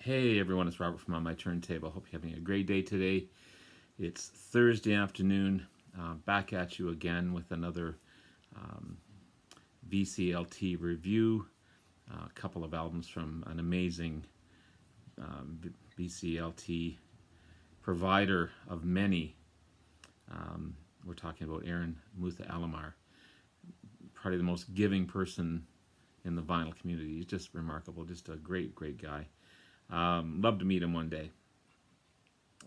Hey everyone, it's Robert from On My Turntable. Hope you're having a great day today. It's Thursday afternoon. Back at you again with another VCLT review. A couple of albums from an amazing VCLT provider of many. We're talking about Aaron Mutha Alamare, probably the most giving person in the vinyl community. He's just remarkable, just a great guy. Love to meet him one day.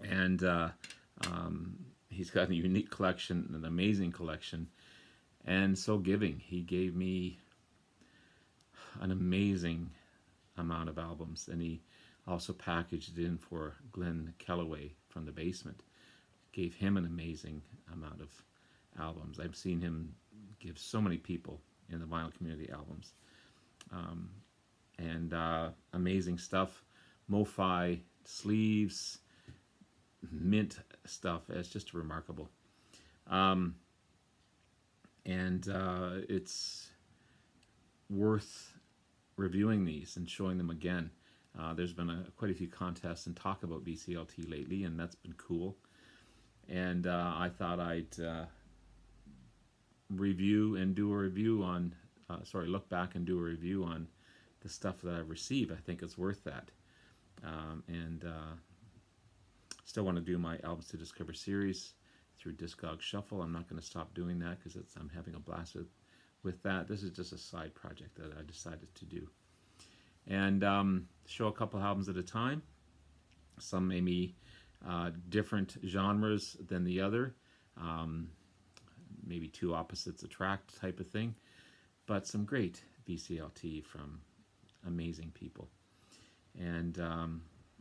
And he's got a unique collection, an amazing collection, and so giving. He gave me an amazing amount of albums, and he also packaged it in for Glenn Kellaway from the Basement. Gave him an amazing amount of albums. I've seen him give so many people in the vinyl community albums. Amazing stuff. Mo-fi sleeves, mint stuff. It's just remarkable. It's worth reviewing these and showing them again. There's been quite a few contests and talk about VCLT lately, and that's been cool. And I thought I'd review and do a review on, look back and do a review on the stuff that I've received. I think it's worth that. Still want to do my Albums to Discover series through Discog Shuffle. I'm not going to stop doing that because I'm having a blast with that. This is just a side project that I decided to do. And show a couple albums at a time. Some may be different genres than the other. Maybe two opposites attract type of thing. But some great VCLT from amazing people. And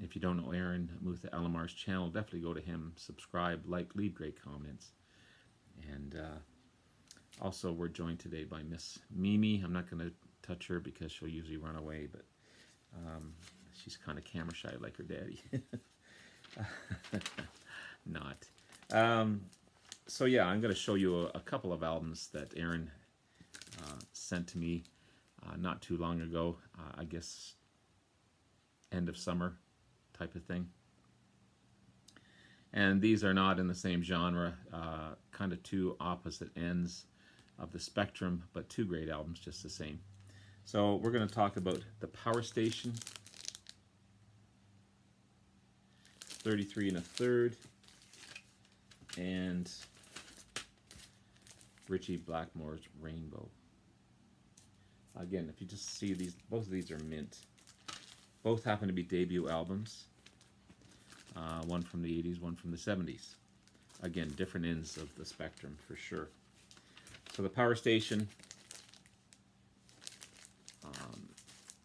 if you don't know Aaron Mutha Alamare's channel, definitely go to him, subscribe, like, leave great comments. And also we're joined today by Miss Mimi. I'm not going to touch her because she'll usually run away, but she's kind of camera shy like her daddy. Not. So yeah, I'm going to show you a couple of albums that Aaron sent to me not too long ago. I guess end of summer type of thing. And these are not in the same genre, kind of two opposite ends of the spectrum, but two great albums just the same. So we're going to talk about The Power Station, 33 1/3, and Richie Blackmore's Rainbow. Again, if you just see these, both of these are mint. Both happen to be debut albums. One from the 80s, one from the 70s. Again, different ends of the spectrum for sure. So The Power Station,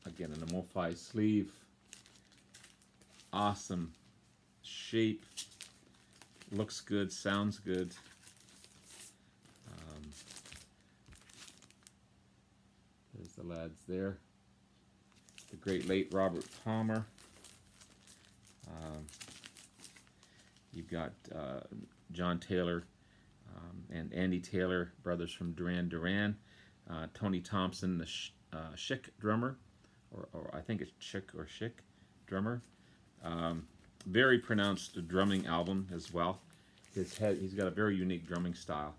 again in a mo-fi sleeve. Awesome shape. Looks good, sounds good. There's the lads there. The great late Robert Palmer. You've got John Taylor and Andy Taylor, brothers from Duran Duran. Tony Thompson, the Chic drummer, or I think it's Chic or Chic drummer. Very pronounced drumming album as well. He's got a very unique drumming style.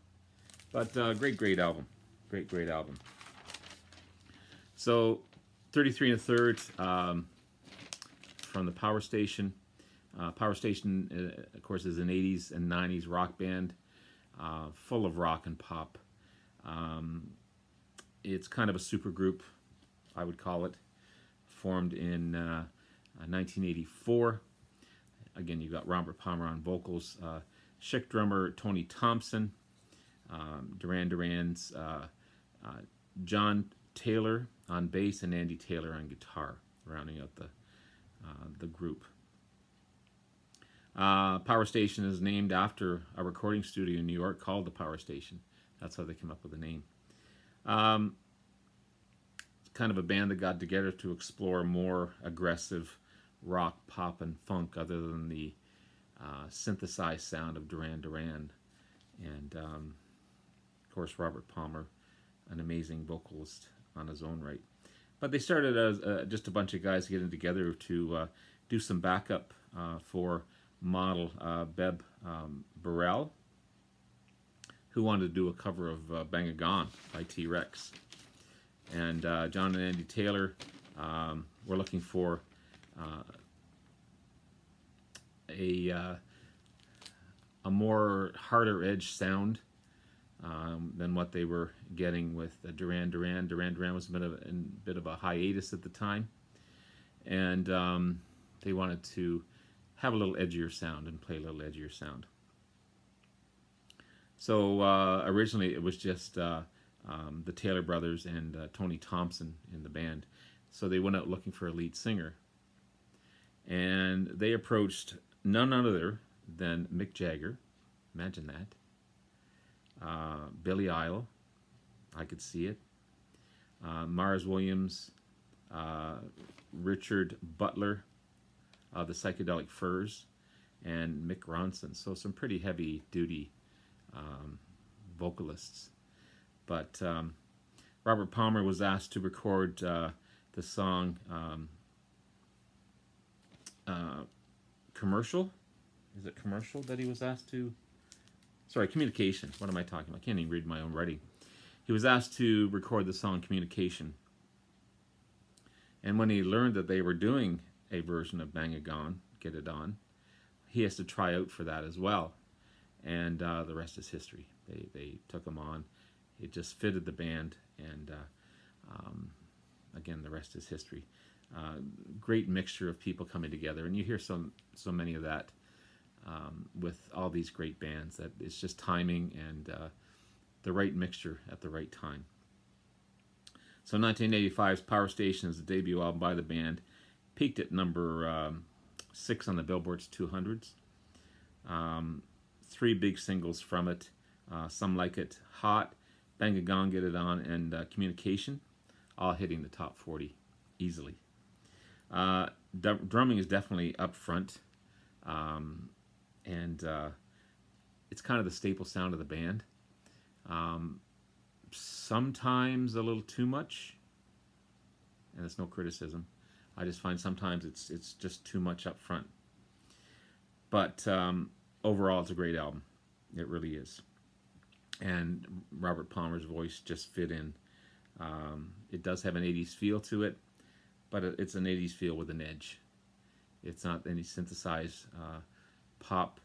But great album. Great album. So 33 1/3 from the Power Station. Power Station, of course, is an 80s and 90s rock band, full of rock and pop. It's kind of a super group, I would call it, formed in 1984. Again, you've got Robert Palmer on vocals, Chic drummer Tony Thompson, Duran Duran's John Taylor on bass, and Andy Taylor on guitar, rounding out the group. Power Station is named after a recording studio in New York called the Power Station. That's how they came up with the name. It's kind of a band that got together to explore more aggressive rock, pop, and funk other than the synthesized sound of Duran Duran. And of course, Robert Palmer, an amazing vocalist on his own right. But they started as just a bunch of guys getting together to do some backup for model Beb Burrell, who wanted to do a cover of Bang a Gone by T-Rex. And John and Andy Taylor were looking for a more harder edge sound than what they were getting with Duran Duran. Duran Duran was a bit of a hiatus at the time, and they wanted to have a little edgier sound and play a little edgier sound. So originally it was just the Taylor brothers and Tony Thompson in the band. So they went out looking for a lead singer, and they approached none other than Mick Jagger. Imagine that. Billy Idol, I could see it. Mars Williams, Richard Butler, the Psychedelic Furs, and Mick Ronson. So some pretty heavy duty vocalists. But Robert Palmer was asked to record the song Commercial. Is it Commercial that he was asked to? Sorry, Communication. What am I talking about? I can't even read my own writing. He was asked to record the song Communication. And when he learned that they were doing a version of Bang a Gone, Get It On, he has to try out for that as well. And the rest is history. They took him on. It just fitted the band, and again, the rest is history. Great mixture of people coming together, and you hear so many of that with all these great bands, that it's just timing and the right mixture at the right time. So 1985's Power Station is the debut album by the band. Peaked at number 6 on the Billboard's 200s. 3 big singles from it. Some Like It, Hot, Bang a Gone, Get It On, and Communication, all hitting the top 40 easily. Drumming is definitely up front, and it's kind of the staple sound of the band. Sometimes a little too much, and it's no criticism. I just find sometimes it's just too much up front. But overall, it's a great album. It really is. And Robert Palmer's voice just fit in. It does have an 80s feel to it, but it's an 80s feel with an edge. It's not any synthesized pop,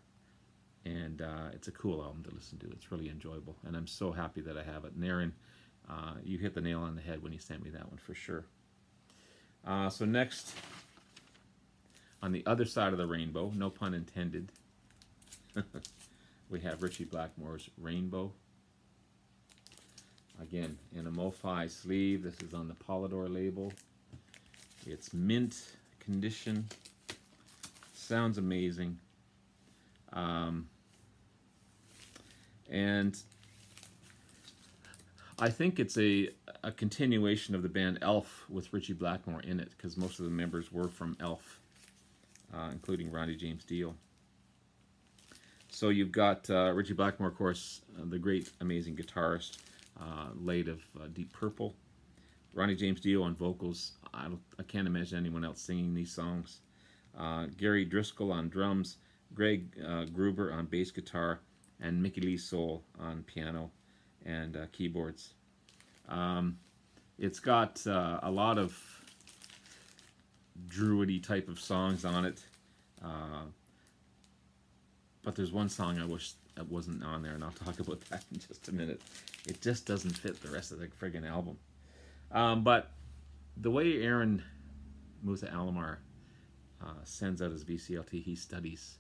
and it's a cool album to listen to. It's really enjoyable, and I'm so happy that I have it. And Aaron, you hit the nail on the head when you sent me that one for sure. So next, on the other side of the rainbow, no pun intended, we have Richie Blackmore's Rainbow. Again, in a MoFi sleeve. This is on the Polydor label. It's mint condition. Sounds amazing. And I think it's a continuation of the band Elf with Richie Blackmore in it, because most of the members were from Elf, including Ronnie James Dio. So you've got Richie Blackmore, of course, the great, amazing guitarist, late of Deep Purple. Ronnie James Dio on vocals. I can't imagine anyone else singing these songs. Gary Driscoll on drums, Greg Gruber on bass guitar, and Mickey Lee Soul on piano and keyboards. It's got a lot of druidy type of songs on it, but there's one song I wish that wasn't on there, and I'll talk about that in just a minute. It just doesn't fit the rest of the friggin' album. But the way Aaron Mutha Alamare sends out his VCLT, he studies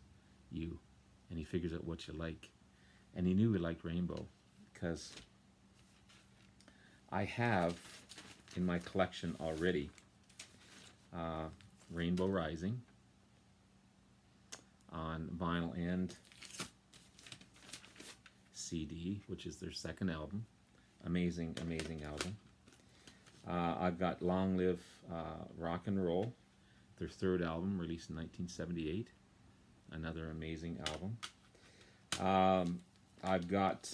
you, and he figures out what you like. And he knew we liked Rainbow, because I have in my collection already Rainbow Rising on vinyl and CD, which is their second album. Amazing, amazing album. I've got Long Live Rock and Roll, their third album, released in 1978. Another amazing album. I've got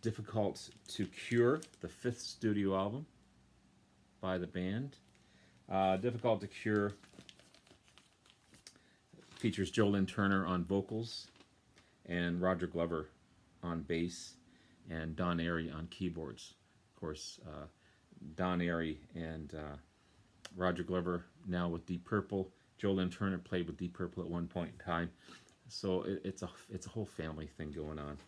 Difficult to Cure, the fifth studio album by the band. Difficult to Cure features Jolyn Turner on vocals and Roger Glover on bass and Don Airey on keyboards. Of course, Don Airey and Roger Glover now with Deep Purple. Jolyn Turner played with Deep Purple at one point in time. So it's a whole family thing going on.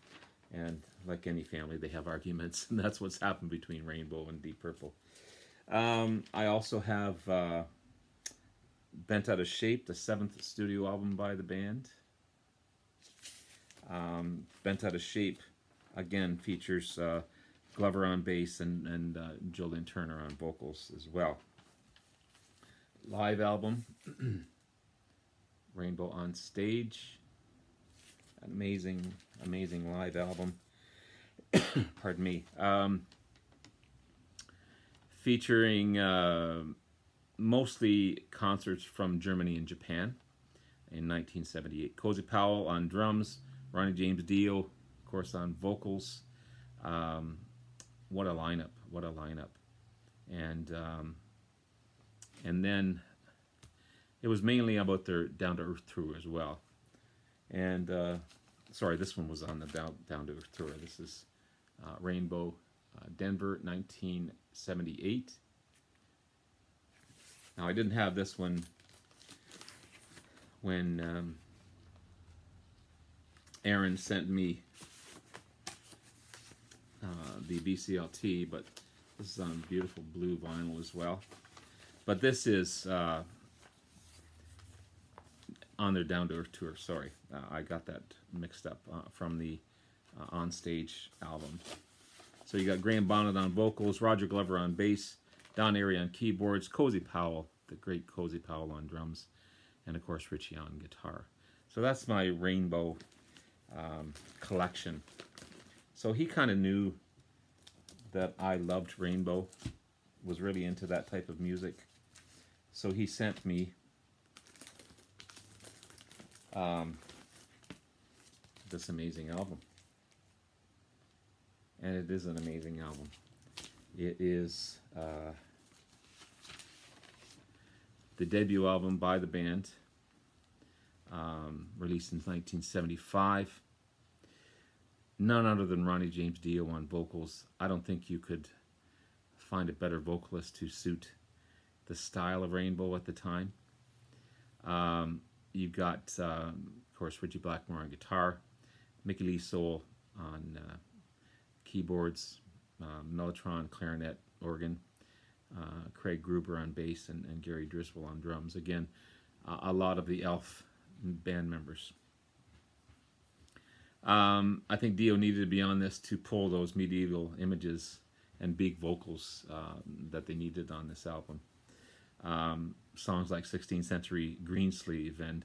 And like any family, they have arguments, and that's what's happened between Rainbow and Deep Purple. I also have Bent Out of Shape, the 7th studio album by the band. Bent Out of Shape, again, features Glover on bass and Jolyn Turner on vocals as well. Live album, Rainbow on Stage. Amazing, amazing live album. Pardon me. Featuring mostly concerts from Germany and Japan in 1978. Cozy Powell on drums, Ronnie James Dio, of course, on vocals. What a lineup! What a lineup! And then it was mainly about their Down to Earth tour as well. And sorry, this one was on the Down to Earth tour. This is Rainbow, Denver, 1978. Now I didn't have this one when Aaron sent me the VCLT, but this is on beautiful blue vinyl as well. But this is on their Down to Earth tour. Sorry, I got that mixed up from the On Stage album. So you got Graham Bonnet on vocals, Roger Glover on bass, Don Airey on keyboards, Cozy Powell, the great Cozy Powell on drums, and of course Richie on guitar. So that's my Rainbow collection. So he kind of knew that I loved Rainbow, was really into that type of music. So he sent me this amazing album. And it is an amazing album. It is the debut album by the band, released in 1975. None other than Ronnie James Dio on vocals. I don't think you could find a better vocalist to suit the style of Rainbow at the time. You've got, of course, Richie Blackmore on guitar, Mickey Lee Soul on keyboards, mellotron, clarinet, organ, Craig Gruber on bass, and Gary Driscoll on drums. Again, a lot of the Elf band members. I think Dio needed to be on this to pull those medieval images and big vocals that they needed on this album. Songs like 16th Century Greensleeve and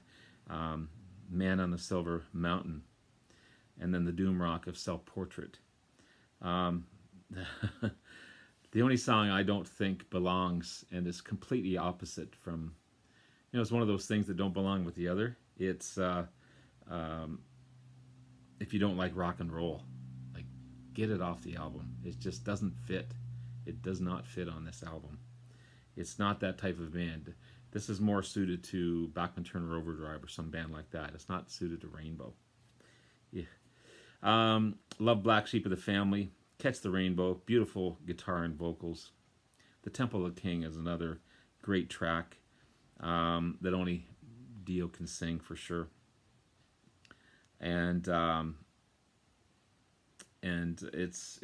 Man on the Silver Mountain, and then the doom rock of Self-Portrait. The only song I don't think belongs and is completely opposite from, you know, it's one of those things that don't belong with the other. It's If You Don't Like Rock and Roll, like, get it off the album. It just doesn't fit. It does not fit on this album. It's not that type of band. This is more suited to Bachman Turner Overdrive or some band like that. It's not suited to Rainbow. Yeah. Love Black Sheep of the Family, Catch the Rainbow, beautiful guitar and vocals. The Temple of the King is another great track that only Dio can sing for sure. And it's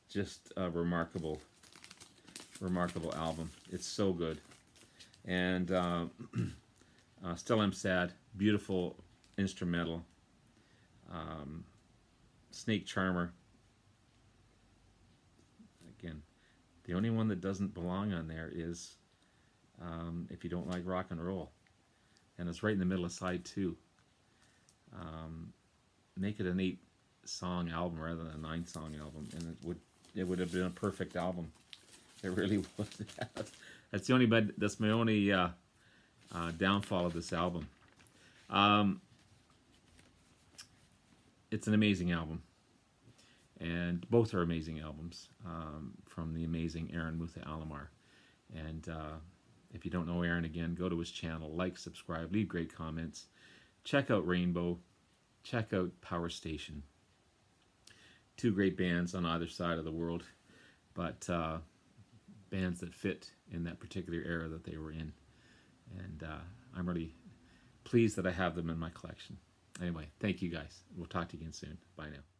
just a remarkable album. It's so good. And Still I'm Sad, beautiful instrumental. Snake Charmer, again, the only one that doesn't belong on there is If You Don't Like Rock and Roll, and it's right in the middle of side 2. Make it an 8-song album rather than a 9-song album, and it would have been a perfect album. It really would. That's my only downfall of this album. It's an amazing album, and both are amazing albums from the amazing Aaron Mutha Alamare. And if you don't know Aaron, again, go to his channel, like, subscribe, leave great comments. Check out Rainbow. Check out Power Station. Two great bands on either side of the world, but bands that fit in that particular era that they were in. And I'm really pleased that I have them in my collection. Anyway, thank you guys. We'll talk to you again soon. Bye now.